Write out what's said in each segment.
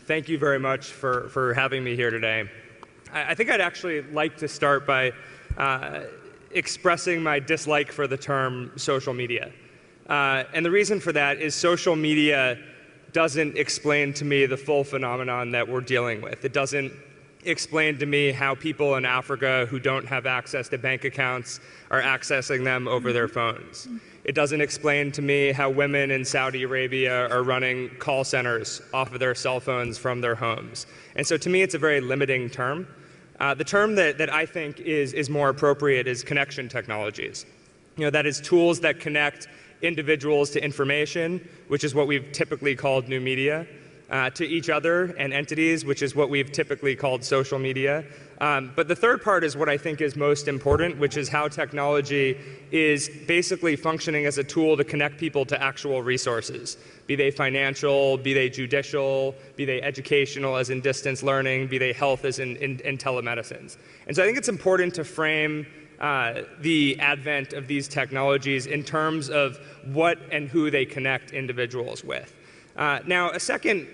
Thank you very much for having me here today. I think I'd actually like to start by expressing my dislike for the term social media. And the reason for that is social media doesn't explain to me the full phenomenon that we're dealing with. It doesn't explain to me how people in Africa who don't have access to bank accounts are accessing them over their phones. It doesn't explain to me how women in Saudi Arabia are running call centers off of their cell phones from their homes. And so to me, it's a very limiting term. The term that I think is more appropriate is connection technologies. That is tools that connect individuals to information, which is what we've typically called new media, to each other and entities, which is what we've typically called social media. But the third part is what I think is most important, which is how technology is basically functioning as a tool to connect people to actual resources, be they financial, be they judicial, be they educational as in distance learning, be they health as in telemedicines. And so I think it's important to frame the advent of these technologies in terms of what and who they connect individuals with. Now, a second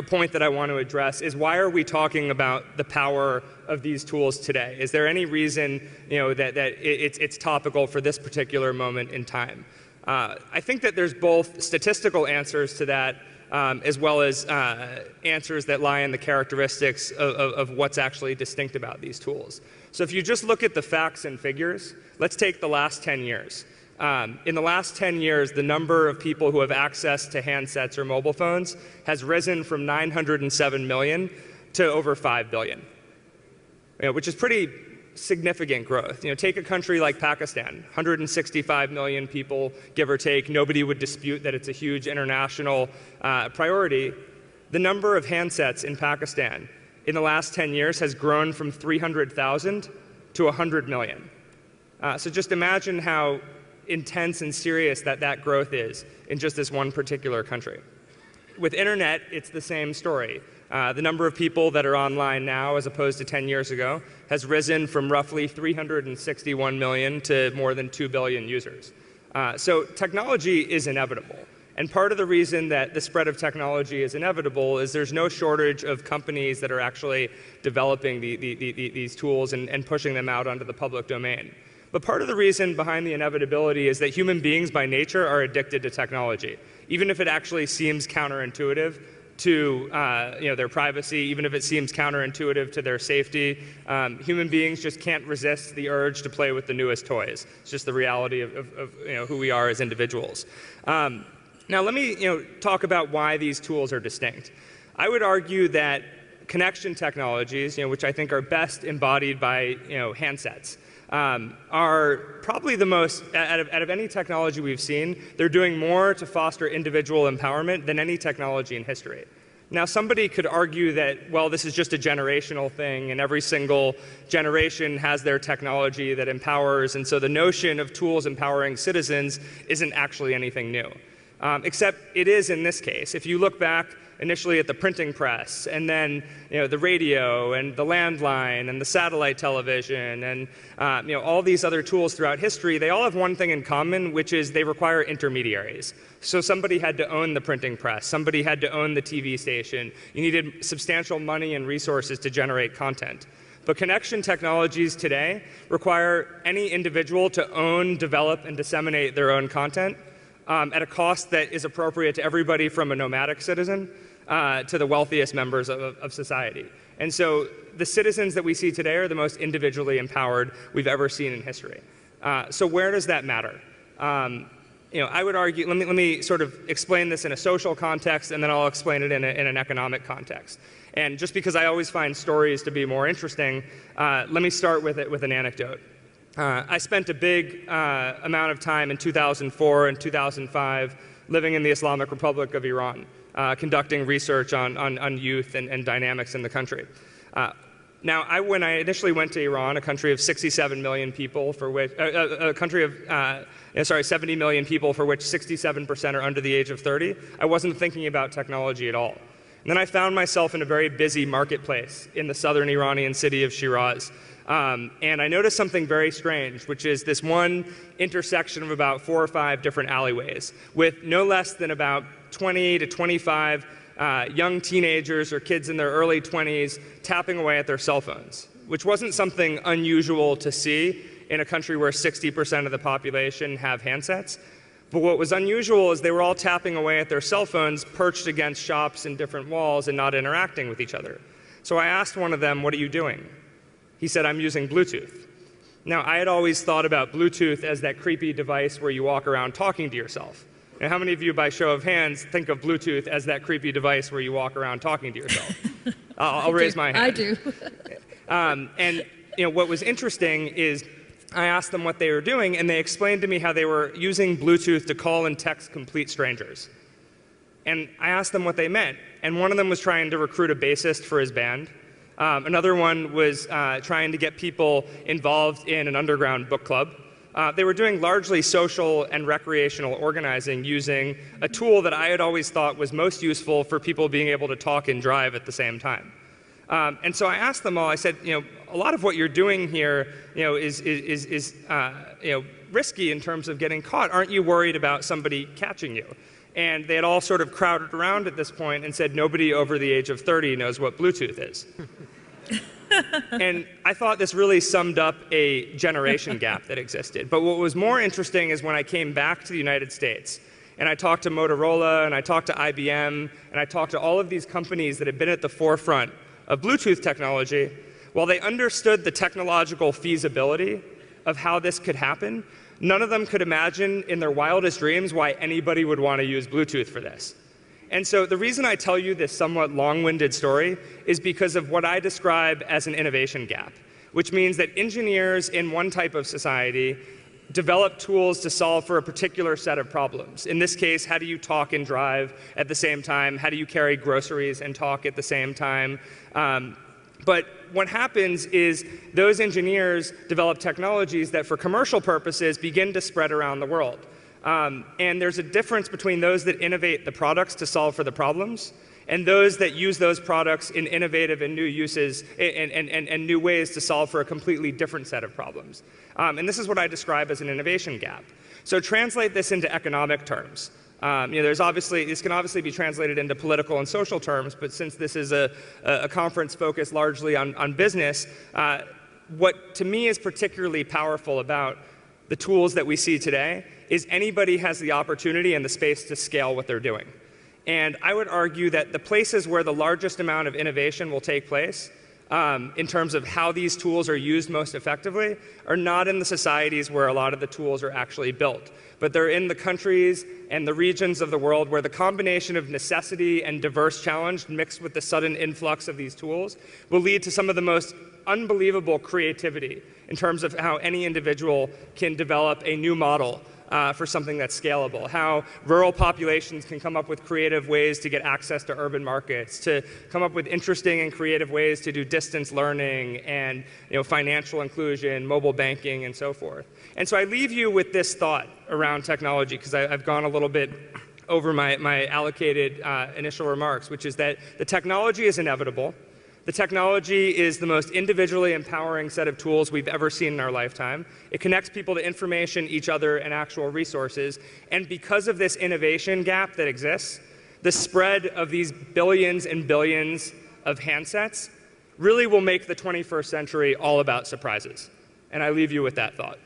point that I want to address is why are we talking about the power of these tools today? Is there any reason that it's topical for this particular moment in time? I think that there's both statistical answers to that as well as answers that lie in the characteristics of what's actually distinct about these tools. So if you just look at the facts and figures, let's take the last 10 years. In the last 10 years, the number of people who have access to handsets or mobile phones has risen from 907 million to over 5 billion, which is pretty significant growth. Take a country like Pakistan, 165 million people, give or take. Nobody would dispute that it's a huge international priority. The number of handsets in Pakistan in the last 10 years has grown from 300,000 to 100 million. So just imagine how intense and serious that growth is in just this one particular country. With internet, it's the same story. The number of people that are online now, as opposed to 10 years ago, has risen from roughly 361 million to more than 2 billion users. So technology is inevitable. And part of the reason that the spread of technology is inevitable is there's no shortage of companies that are actually developing these tools and pushing them out onto the public domain. But part of the reason behind the inevitability is that human beings by nature are addicted to technology, even if it actually seems counterintuitive to their privacy, even if it seems counterintuitive to their safety. Human beings just can't resist the urge to play with the newest toys. It's just the reality of who we are as individuals. Now let me talk about why these tools are distinct. I would argue that connection technologies, which I think are best embodied by handsets, are probably the most, out of any technology we've seen, they're doing more to foster individual empowerment than any technology in history. Now, somebody could argue that, well, this is just a generational thing, and every single generation has their technology that empowers, and so the notion of tools empowering citizens isn't actually anything new. Except it is in this case. If you look back initially at the printing press, and then the radio, and the landline, and the satellite television, and all these other tools throughout history, they all have one thing in common, which is they require intermediaries. So somebody had to own the printing press, somebody had to own the TV station. You needed substantial money and resources to generate content. But connection technologies today require any individual to own, develop, and disseminate their own content at a cost that is appropriate to everybody from a nomadic citizen to the wealthiest members of society. And so the citizens that we see today are the most individually empowered we've ever seen in history. So where does that matter? I would argue, let me sort of explain this in a social context, and then I'll explain it in an economic context. And just because I always find stories to be more interesting, let me start with an anecdote. I spent a big amount of time in 2004 and 2005 living in the Islamic Republic of Iran, conducting research on youth and dynamics in the country. Now, when I initially went to Iran, a country of 67 million people, for which a country of 70 million people, for which 67% are under the age of 30, I wasn't thinking about technology at all. And then I found myself in a very busy marketplace in the southern Iranian city of Shiraz, And I noticed something very strange, which is this one intersection of about 4 or 5 different alleyways with no less than about 20 to 25 young teenagers or kids in their early 20s tapping away at their cell phones, which wasn't something unusual to see in a country where 60% of the population have handsets. But what was unusual is they were all tapping away at their cell phones perched against shops and different walls and not interacting with each other. So I asked one of them, "What are you doing?" He said, "I'm using Bluetooth." Now, I had always thought about Bluetooth as that creepy device where you walk around talking to yourself. And how many of you, by show of hands, think of Bluetooth as that creepy device where you walk around talking to yourself? I'll raise my hand. I do. And what was interesting is I asked them what they were doing, and they explained to me how they were using Bluetooth to call and text complete strangers. And I asked them what they meant. And one of them was trying to recruit a bassist for his band. Another one was trying to get people involved in an underground book club. They were doing largely social and recreational organizing using a tool that I had always thought was most useful for people being able to talk and drive at the same time. And so I asked them all, I said, a lot of what you're doing here is risky in terms of getting caught. Aren't you worried about somebody catching you? And they had all sort of crowded around at this point and said nobody over the age of 30 knows what Bluetooth is. And I thought this really summed up a generation gap that existed. But what was more interesting is when I came back to the United States and I talked to Motorola and I talked to IBM and I talked to all of these companies that had been at the forefront of Bluetooth technology, while they understood the technological feasibility of how this could happen, none of them could imagine in their wildest dreams why anybody would want to use Bluetooth for this. And so the reason I tell you this somewhat long-winded story is because of what I describe as an innovation gap, which means that engineers in one type of society develop tools to solve for a particular set of problems. In this case, how do you talk and drive at the same time? How do you carry groceries and talk at the same time? But what happens is those engineers develop technologies that for commercial purposes begin to spread around the world. And there's a difference between those that innovate the products to solve for the problems and those that use those products in innovative and new uses and new ways to solve for a completely different set of problems. And this is what I describe as an innovation gap. So translate this into economic terms. This can obviously be translated into political and social terms, but since this is a conference focused largely on business, what to me is particularly powerful about the tools that we see today is anybody has the opportunity and the space to scale what they're doing. And I would argue that the places where the largest amount of innovation will take place in terms of how these tools are used most effectively are not in the societies where a lot of the tools are actually built, but they're in the countries and the regions of the world where the combination of necessity and diverse challenge mixed with the sudden influx of these tools will lead to some of the most unbelievable creativity in terms of how any individual can develop a new model for something that's scalable, how rural populations can come up with creative ways to get access to urban markets, to come up with interesting and creative ways to do distance learning and financial inclusion, mobile banking, and so forth. And so I leave you with this thought around technology, because I've gone a little bit over my allocated initial remarks, which is that the technology is inevitable. The technology is the most individually empowering set of tools we've ever seen in our lifetime. It connects people to information, each other, and actual resources. And because of this innovation gap that exists, the spread of these billions and billions of handsets really will make the 21st century all about surprises. And I leave you with that thought.